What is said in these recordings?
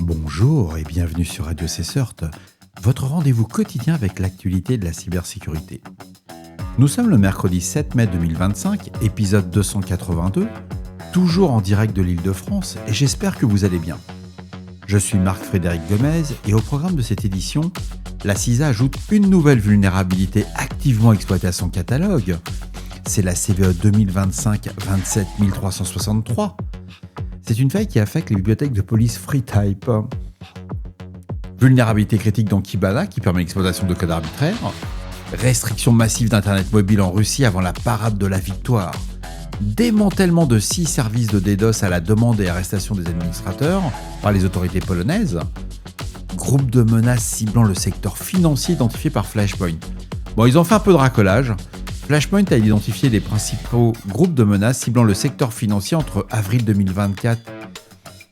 Bonjour et bienvenue sur Radio CSERT, votre rendez-vous quotidien avec l'actualité de la cybersécurité. Nous sommes le mercredi 7 mai 2025, épisode 282, toujours en direct de l'Île-de-France et j'espère que vous allez bien. Je suis Marc-Frédéric Gomez et au programme de cette édition, la CISA ajoute une nouvelle vulnérabilité activement exploitée à son catalogue. C'est la CVE 2025-27363. C'est une faille qui affecte les bibliothèques de police FreeType. Vulnérabilité critique dans Kibana qui permet l'exploitation de codes arbitraires. Restriction massive d'Internet mobile en Russie avant la parade de la victoire. Démantèlement de 6 services de DDoS à la demande et arrestation des administrateurs par les autorités polonaises. Groupe de menaces ciblant le secteur financier identifié par Flashpoint. Bon, ils ont fait un peu de racolage. Flashpoint a identifié les principaux groupes de menaces ciblant le secteur financier entre avril 2024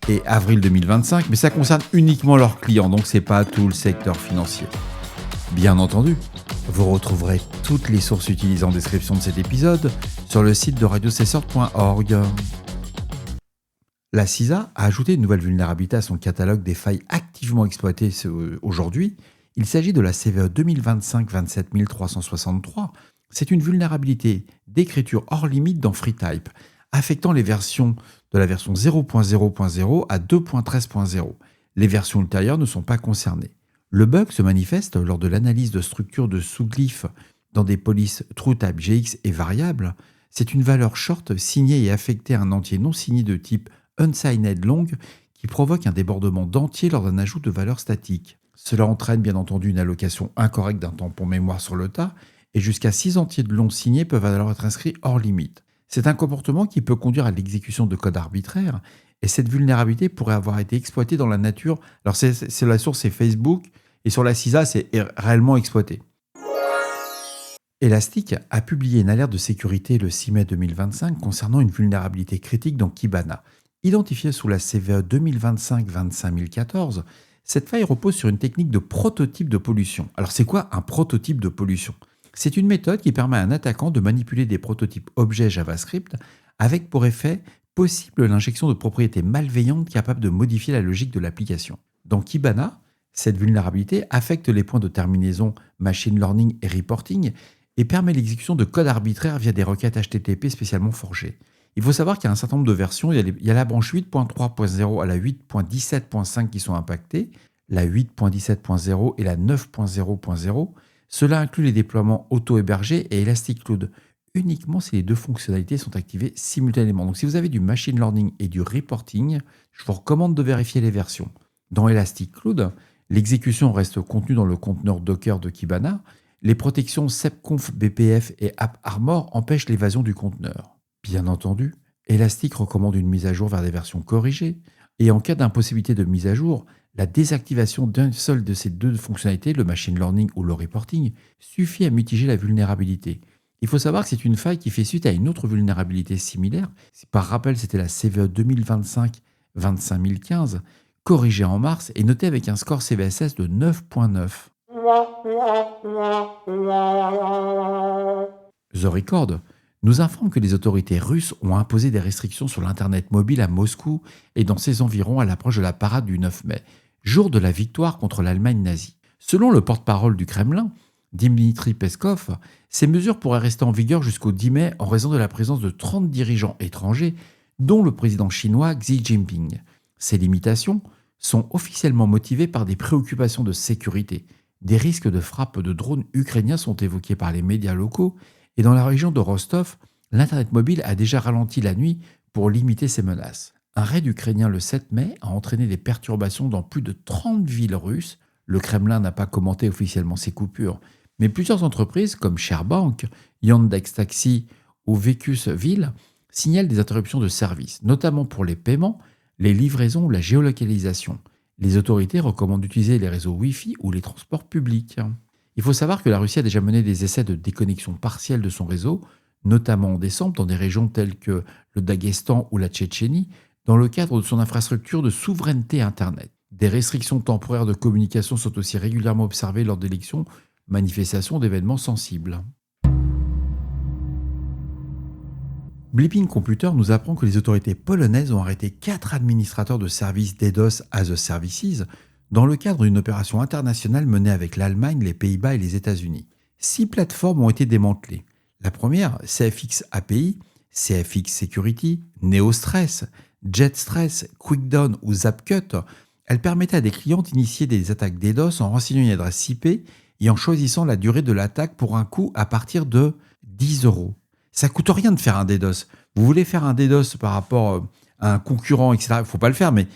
et avril 2025, mais ça concerne uniquement leurs clients, donc c'est pas tout le secteur financier. Bien entendu, vous retrouverez toutes les sources utilisées en description de cet épisode sur le site de radiocessor.org. La CISA a ajouté une nouvelle vulnérabilité à son catalogue des failles activement exploitées aujourd'hui. Il s'agit de la CVE 2025-27363. C'est une vulnérabilité d'écriture hors limite dans FreeType, affectant les versions de la version 0.0.0 à 2.13.0. Les versions ultérieures ne sont pas concernées. Le bug se manifeste lors de l'analyse de structures de sous-glyphes dans des polices TrueType GX et variables. C'est une valeur short signée et affectée à un entier non signé de type unsigned long qui provoque un débordement d'entier lors d'un ajout de valeur statique. Cela entraîne bien entendu une allocation incorrecte d'un tampon mémoire sur le tas et jusqu'à 6 entiers de long signés peuvent alors être inscrits hors limite. C'est un comportement qui peut conduire à l'exécution de codes arbitraires et cette vulnérabilité pourrait avoir été exploitée dans la nature. Alors la source c'est Facebook et sur la CISA c'est réellement exploité. Elastic a publié une alerte de sécurité le 6 mai 2025 concernant une vulnérabilité critique dans Kibana. Identifiée sous la CVE 2025-25014, cette faille repose sur une technique de prototype de pollution. Alors c'est quoi un prototype de pollution ? C'est une méthode qui permet à un attaquant de manipuler des prototypes objets JavaScript avec pour effet possible l'injection de propriétés malveillantes capables de modifier la logique de l'application. Dans Kibana, cette vulnérabilité affecte les points de terminaison machine learning et reporting et permet l'exécution de codes arbitraires via des requêtes HTTP spécialement forgées. Il faut savoir qu'il y a un certain nombre de versions. Il y a la branche 8.3.0 à la 8.17.5 qui sont impactées, la 8.17.0 et la 9.0.0. Cela inclut les déploiements auto-hébergés et Elastic Cloud, uniquement si les deux fonctionnalités sont activées simultanément. Donc si vous avez du machine learning et du reporting, je vous recommande de vérifier les versions. Dans Elastic Cloud, l'exécution reste contenue dans le conteneur Docker de Kibana. Les protections sepconf BPF et AppArmor empêchent l'évasion du conteneur. Bien entendu, Elastic recommande une mise à jour vers des versions corrigées. Et en cas d'impossibilité de mise à jour, la désactivation d'un seul de ces deux fonctionnalités, le machine learning ou le reporting, suffit à mitiger la vulnérabilité. Il faut savoir que c'est une faille qui fait suite à une autre vulnérabilité similaire. Par rappel, c'était la CVE 2025-25015, corrigée en mars et notée avec un score CVSS de 9.9. The Record nous informe que les autorités russes ont imposé des restrictions sur l'Internet mobile à Moscou et dans ses environs à l'approche de la parade du 9 mai, jour de la victoire contre l'Allemagne nazie. Selon le porte-parole du Kremlin, Dmitry Peskov, ces mesures pourraient rester en vigueur jusqu'au 10 mai en raison de la présence de 30 dirigeants étrangers, dont le président chinois Xi Jinping. Ces limitations sont officiellement motivées par des préoccupations de sécurité. Des risques de frappe de drones ukrainiens sont évoqués par les médias locaux et dans la région de Rostov, l'Internet mobile a déjà ralenti la nuit pour limiter ces menaces. Un raid ukrainien le 7 mai a entraîné des perturbations dans plus de 30 villes russes. Le Kremlin n'a pas commenté officiellement ces coupures, mais plusieurs entreprises comme Sberbank, Yandex Taxi ou Vekus-Ville signalent des interruptions de services, notamment pour les paiements, les livraisons ou la géolocalisation. Les autorités recommandent d'utiliser les réseaux Wi-Fi ou les transports publics. Il faut savoir que la Russie a déjà mené des essais de déconnexion partielle de son réseau, notamment en décembre dans des régions telles que le Daghestan ou la Tchétchénie, dans le cadre de son infrastructure de souveraineté Internet. Des restrictions temporaires de communication sont aussi régulièrement observées lors d'élections, manifestations d'événements sensibles. Blipping Computer nous apprend que les autorités polonaises ont arrêté 4 administrateurs de services DDoS as a Services dans le cadre d'une opération internationale menée avec l'Allemagne, les Pays-Bas et les États-Unis. 6 plateformes ont été démantelées. La première, CFX API, CFX Security, NeoStress, JetStress, QuickDown ou ZapCut, elle permettait à des clients d'initier des attaques DDoS en renseignant une adresse IP et en choisissant la durée de l'attaque pour un coût à partir de 10 euros. Ça coûte rien de faire un DDoS. Vous voulez faire un DDoS par rapport à un concurrent, etc. Il ne faut pas le faire, mais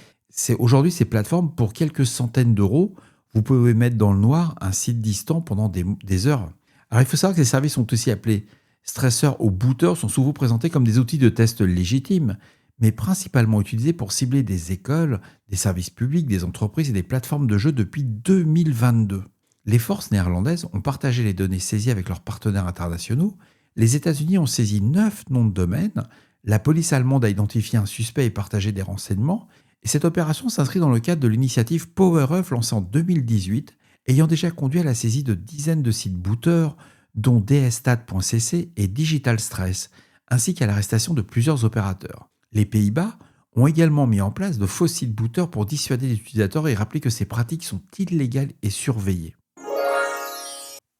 aujourd'hui, ces plateformes, pour quelques centaines d'euros, vous pouvez mettre dans le noir un site distant pendant des heures. Alors, il faut savoir que ces services sont aussi appelés stresseurs ou booters, sont souvent présentés comme des outils de test légitimes, mais principalement utilisés pour cibler des écoles, des services publics, des entreprises et des plateformes de jeux depuis 2022. Les forces néerlandaises ont partagé les données saisies avec leurs partenaires internationaux. Les États-Unis ont saisi 9 noms de domaine. La police allemande a identifié un suspect et partagé des renseignements. Et cette opération s'inscrit dans le cadre de l'initiative PowerUp lancée en 2018, ayant déjà conduit à la saisie de dizaines de sites booters, dont dstat.cc et Digital Stress, ainsi qu'à l'arrestation de plusieurs opérateurs. Les Pays-Bas ont également mis en place de faux sites booters pour dissuader les utilisateurs et rappeler que ces pratiques sont illégales et surveillées.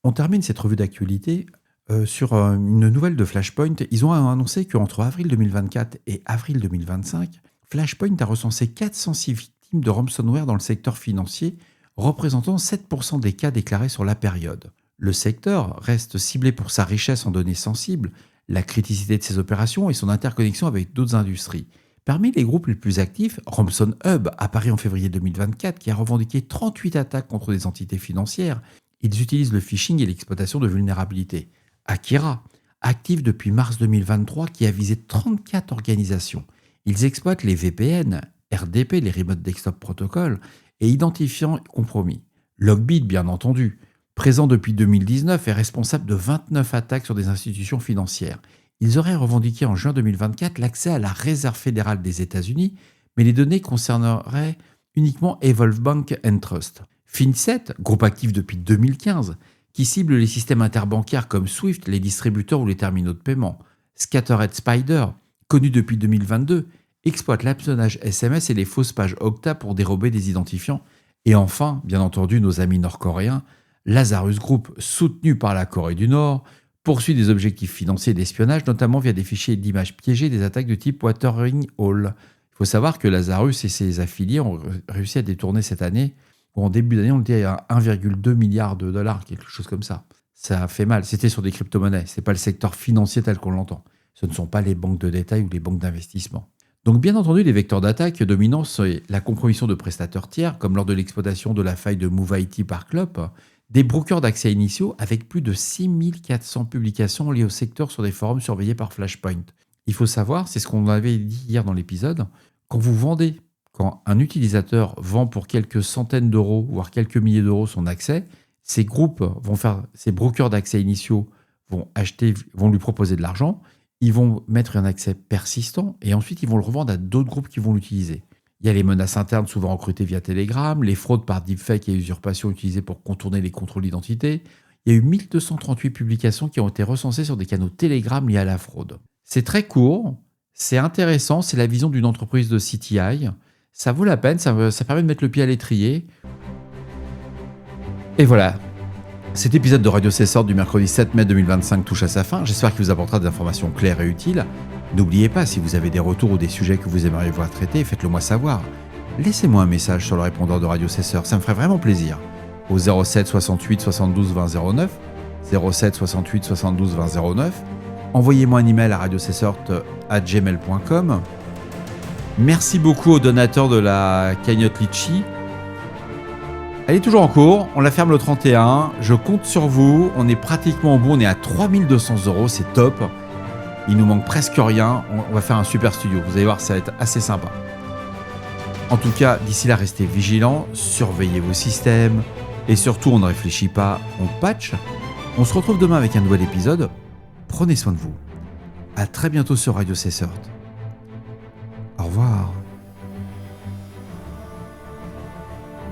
On termine cette revue d'actualité sur une nouvelle de Flashpoint. Ils ont annoncé qu'entre avril 2024 et avril 2025, Flashpoint a recensé 406 victimes de ransomware dans le secteur financier, représentant 7% des cas déclarés sur la période. Le secteur reste ciblé pour sa richesse en données sensibles, la criticité de ses opérations et son interconnexion avec d'autres industries. Parmi les groupes les plus actifs, Ransom Hub apparaît en février 2024 qui a revendiqué 38 attaques contre des entités financières. Ils utilisent le phishing et l'exploitation de vulnérabilités. Akira, actif depuis mars 2023, qui a visé 34 organisations. Ils exploitent les VPN, RDP, les Remote Desktop Protocol, et identifiant compromis. Logbit, bien entendu, présent depuis 2019, est responsable de 29 attaques sur des institutions financières. Ils auraient revendiqué en juin 2024 l'accès à la Réserve fédérale des États-Unis, mais les données concerneraient uniquement Evolve Bank and Trust. Finset, groupe actif depuis 2015, qui cible les systèmes interbancaires comme Swift, les distributeurs ou les terminaux de paiement. Scattered Spider, connu depuis 2022, exploite l'hameçonnage SMS et les fausses pages Okta pour dérober des identifiants. Et enfin, bien entendu, nos amis nord-coréens, Lazarus Group, soutenu par la Corée du Nord, poursuit des objectifs financiers d'espionnage, notamment via des fichiers d'images piégées des attaques de type Watering Hole. Il faut savoir que Lazarus et ses affiliés ont réussi à détourner cette année, ou en début d'année, on était à 1,2 milliard de dollars, quelque chose comme ça. Ça fait mal. C'était sur des crypto-monnaies. Ce n'est pas le secteur financier tel qu'on l'entend. Ce ne sont pas les banques de détail ou les banques d'investissement. Donc bien entendu, les vecteurs d'attaque dominants sont la compromission de prestataires tiers, comme lors de l'exploitation de la faille de MoveIT par Clop, des brokers d'accès initiaux avec plus de 6400 publications liées au secteur sur des forums surveillés par Flashpoint. Il faut savoir, c'est ce qu'on avait dit hier dans l'épisode, quand un utilisateur vend pour quelques centaines d'euros, voire quelques milliers d'euros son accès, ces brokers d'accès initiaux vont lui proposer de l'argent, ils vont mettre un accès persistant et ensuite ils vont le revendre à d'autres groupes qui vont l'utiliser. Il y a les menaces internes souvent recrutées via Telegram, les fraudes par deepfake et usurpation utilisées pour contourner les contrôles d'identité. Il y a eu 1238 publications qui ont été recensées sur des canaux Telegram liés à la fraude. C'est très court, c'est intéressant, c'est la vision d'une entreprise de CTI. Ça vaut la peine, ça permet de mettre le pied à l'étrier. Et voilà, cet épisode de Radio Cessord du mercredi 7 mai 2025 touche à sa fin. J'espère qu'il vous apportera des informations claires et utiles. N'oubliez pas, si vous avez des retours ou des sujets que vous aimeriez voir traités, faites-le moi savoir. Laissez-moi un message sur le répondeur de Radio Cesseur, ça me ferait vraiment plaisir. Au 07 68 72 20 09, 07 68 72 20 09. Envoyez-moi un email à radiocessort@gmail.com. Merci beaucoup aux donateurs de la cagnotte Litchi. Elle est toujours en cours, on la ferme le 31. Je compte sur vous, on est pratiquement au bout, on est à 3200 €, c'est top. Il nous manque presque rien, on va faire un super studio. Vous allez voir, ça va être assez sympa. En tout cas, d'ici là, restez vigilants, surveillez vos systèmes et surtout, on ne réfléchit pas, on patch. On se retrouve demain avec un nouvel épisode. Prenez soin de vous. À très bientôt sur Radio Cessort. Au revoir.